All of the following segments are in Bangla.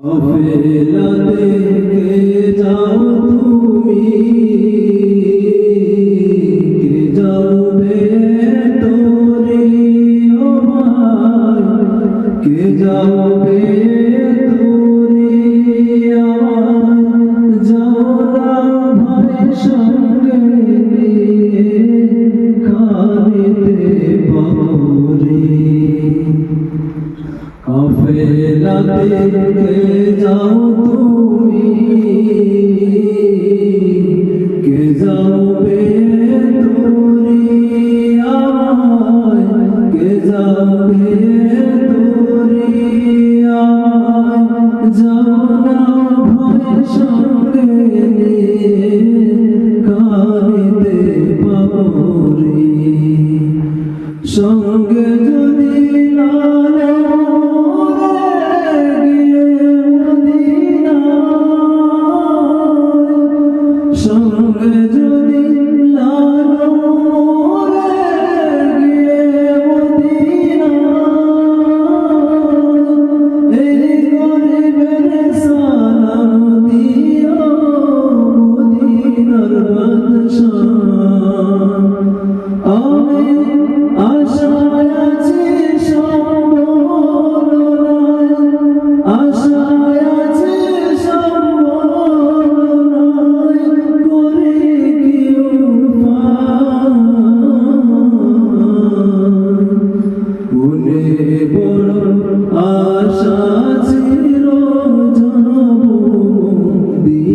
কাফেলাতে কে যাও তুমি, কে যাবে তোরে ও ভাই, কে যাবে তোরে আমার, যাও না ভাই সঙ্গে নিয়ে খানিতে বাবুরে। কাফেলাতে কে যাও তুমি, কে যাবে তোরে আমায়, কে যাবে তোরে আমায়, যাও না ভয় সঙ্গে নিয়ে কানিতে বাবুরে। সঙ্গে যদি না সঙ্গে যদি লাগো রে গিয়ে মদিনায়, এই গরিবের সালাম দিও মদিনার বাদশাহ। আমি আশায় আছি সম্বলনায়, আশায় আছি সম্বলনায়, করে কি উপায়। মনে বড় আশা ছিল যাব মদিনায়,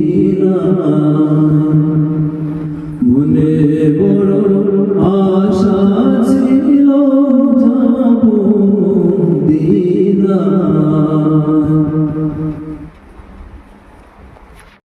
মনে বড় আশা ছিল যাব মদিনায়।